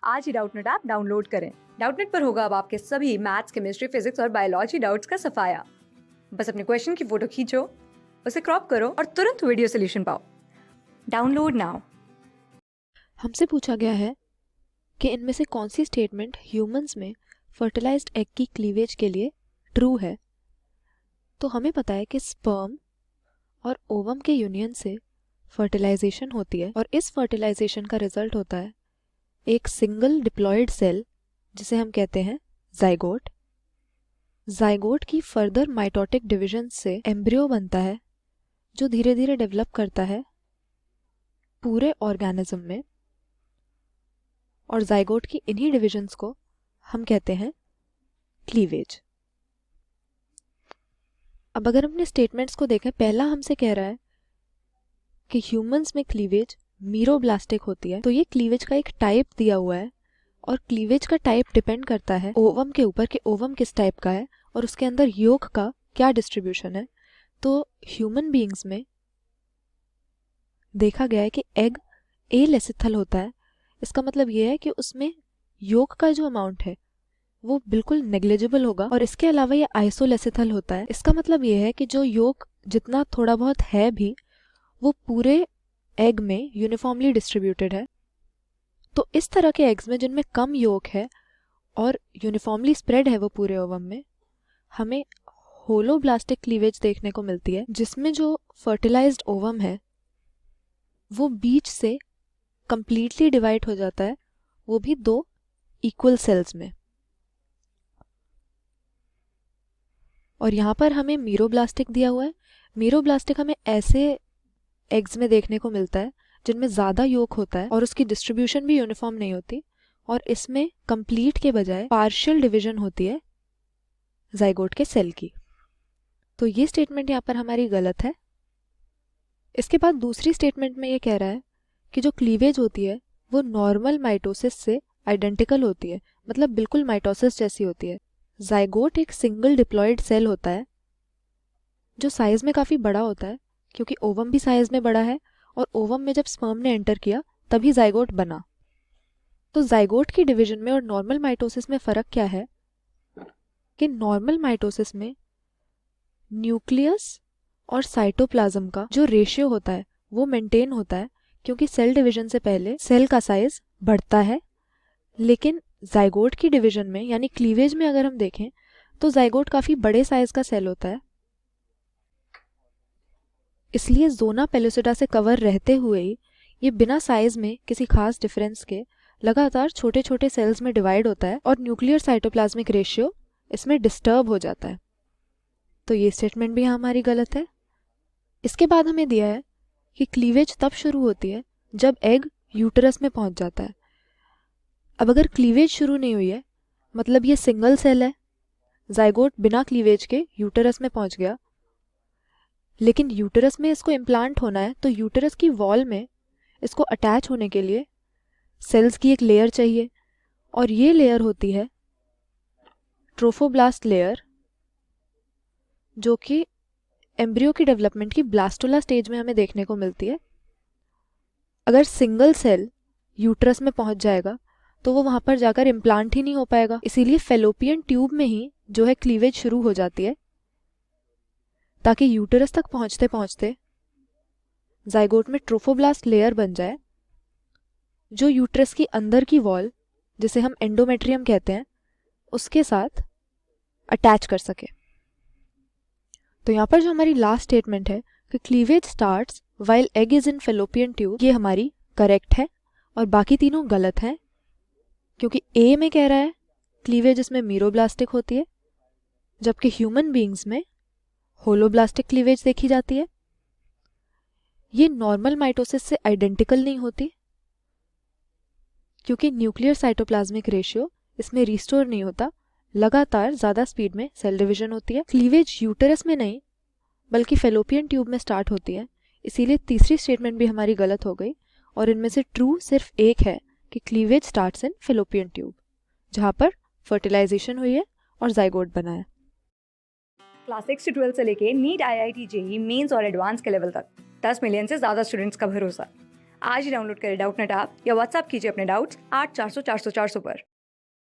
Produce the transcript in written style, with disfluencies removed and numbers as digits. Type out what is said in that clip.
आज ही Doubtnut app download करें। Doubtnut पर होगा अब आपके सभी मैथ्स, केमिस्ट्री, फिजिक्स और बायोलॉजी डाउट्स का सफाया। बस अपने क्वेश्चन की फोटो खींचो, उसे क्रॉप करो और तुरंत वीडियो सोल्यूशन पाओ। Download now. हमसे पूछा गया है कि इनमें से कौन सी स्टेटमेंट ह्यूमंस में फर्टिलाइज्ड एग की क्लीवेज के लिए ट्रू है। तो हमें पता है कि स्पर्म और ओवम के यूनियन से फर्टिलाइजेशन होती है और इस फर्टिलाइजेशन का रिजल्ट होता है एक सिंगल डिप्लॉयड सेल जिसे हम कहते हैं जाइगोट। जाइगोट की फर्दर माइटोटिक डिवीजन से एम्ब्रियो बनता है जो धीरे धीरे डेवलप करता है पूरे ऑर्गेनिज्म में, और जाइगोट की इन्हीं डिविजन्स को हम कहते हैं क्लीवेज। अब अगर अपने स्टेटमेंट्स को देखें, पहला हमसे कह रहा है कि ह्यूमंस में क्लीवेज मीरोब्लास्टिक होती है, तो ये क्लीवेज का एक टाइप दिया हुआ है और क्लीवेज का टाइप डिपेंड करता है ओवम के ऊपर कि ओवम किस टाइप का है और उसके अंदर योक का क्या डिस्ट्रीब्यूशन है। तो ह्यूमन बीइंग्स में देखा गया है कि एग ए लेसिथल होता है। इसका मतलब ये है कि उसमें योक का जो अमाउंट है वो बिल्कुल नेग्लिजिबल होगा, और इसके अलावा ये आइसोलेसिथल होता है। इसका मतलब ये है कि जो योक जितना थोड़ा बहुत है भी वो पूरे एग में यूनिफॉर्मली डिस्ट्रीब्यूटेड है। तो इस तरह के एग्स में जिनमें कम योक है और यूनिफॉर्मली स्प्रेड है वो पूरे ओवम में, हमें होलोब्लास्टिक क्लीवेज देखने को मिलती है, जिसमें जो फर्टिलाइज्ड ओवम है वो बीच से कंप्लीटली डिवाइड हो जाता है, वो भी दो इक्वल सेल्स में। और यहाँ पर हमें मीरोब्लास्टिक दिया हुआ है। मीरोब्लास्टिक हमें ऐसे एग्स में देखने को मिलता है जिनमें ज़्यादा योक होता है और उसकी डिस्ट्रीब्यूशन भी यूनिफॉर्म नहीं होती, और इसमें कंप्लीट के बजाय पार्शियल डिवीजन होती है जाइगोट के सेल की। तो ये स्टेटमेंट यहाँ पर हमारी गलत है। इसके बाद दूसरी स्टेटमेंट में ये कह रहा है कि जो क्लीवेज होती है वो नॉर्मल माइटोसिस से आइडेंटिकल होती है, मतलब बिल्कुल माइटोसिस जैसी होती है। जाइगोट एक सिंगल डिप्लॉयड सेल होता है जो साइज में काफ़ी बड़ा होता है, क्योंकि ओवम भी साइज में बड़ा है और ओवम में जब स्पर्म ने एंटर किया तभी जाइगोट बना। तो जाइगोट की डिवीजन में और नॉर्मल माइटोसिस में फ़र्क क्या है कि नॉर्मल माइटोसिस में न्यूक्लियस और साइटोप्लाज्म का जो रेशियो होता है वो मेंटेन होता है, क्योंकि सेल डिवीजन से पहले सेल का साइज बढ़ता है। लेकिन जाइगोट की डिवीजन में यानी क्लीवेज में अगर हम देखें तो जाइगोट काफ़ी बड़े साइज का सेल होता है, इसलिए जोना पेलोसिडा से कवर रहते हुए ही ये बिना साइज में किसी खास डिफरेंस के लगातार छोटे छोटे सेल्स में डिवाइड होता है और न्यूक्लियर साइटोप्लाज्मिक रेशियो इसमें डिस्टर्ब हो जाता है। तो ये स्टेटमेंट भी हमारी गलत है। इसके बाद हमें दिया है कि क्लीवेज तब शुरू होती है जब एग यूटरस में पहुंच जाता है। अब अगर क्लीवेज शुरू नहीं हुई है, मतलब ये सिंगल सेल है, जाइगोट बिना क्लीवेज के यूटरस में पहुंच गया, लेकिन यूटरस में इसको इम्प्लांट होना है, तो यूटरस की वॉल में इसको अटैच होने के लिए सेल्स की एक लेयर चाहिए, और ये लेयर होती है ट्रोफोब्लास्ट लेयर, जो कि एम्ब्रियो की डेवलपमेंट की ब्लास्टोला स्टेज में हमें देखने को मिलती है। अगर सिंगल सेल यूटरस में पहुंच जाएगा तो वो वहां पर जाकर इम्प्लांट ही नहीं हो पाएगा, इसीलिए फेलोपियन ट्यूब में ही जो है क्लीवेज शुरू हो जाती है, ताकि यूटरस तक पहुंचते पहुंचते जाइगोट में ट्रोफोब्लास्ट लेयर बन जाए जो यूटरस की अंदर की वॉल, जिसे हम एंडोमेट्रियम कहते हैं, उसके साथ अटैच कर सके। तो यहाँ पर जो हमारी लास्ट स्टेटमेंट है कि cleavage starts while egg is in fallopian tube, ये हमारी करेक्ट है और बाकी तीनों गलत हैं, क्योंकि ए में कह रहा है क्लीवेज इसमें मीरोब्लास्टिक होती है, जबकि ह्यूमन बीइंग्स में होलोब्लास्टिक क्लीवेज देखी जाती है। ये नॉर्मल माइटोसिस से आइडेंटिकल नहीं होती, क्योंकि न्यूक्लियर साइटोप्लाज्मिक रेशियो इसमें रिस्टोर नहीं होता, लगातार ज़्यादा स्पीड में सेल डिवीजन होती है। क्लीवेज यूटरस में नहीं बल्कि फेलोपियन ट्यूब में स्टार्ट होती है, इसीलिए तीसरी स्टेटमेंट भी हमारी गलत हो गई, और इनमें से ट्रू सिर्फ एक है कि cleavage starts in fallopian tube, जहाँ पर फर्टिलाइजेशन हुई है और जाइगोट बना है। क्लास 6 से 12 से लेके नीट, IIT, JEE मेंस और एडवांस के लेवल तक 10 मिलियन से ज़्यादा स्टूडेंट्स का भरोसा। आज ही डाउनलोड करें डाउटनेट ऐप या व्हाट्सएप कीजिए अपने डाउट्स 8400 400 400 पर।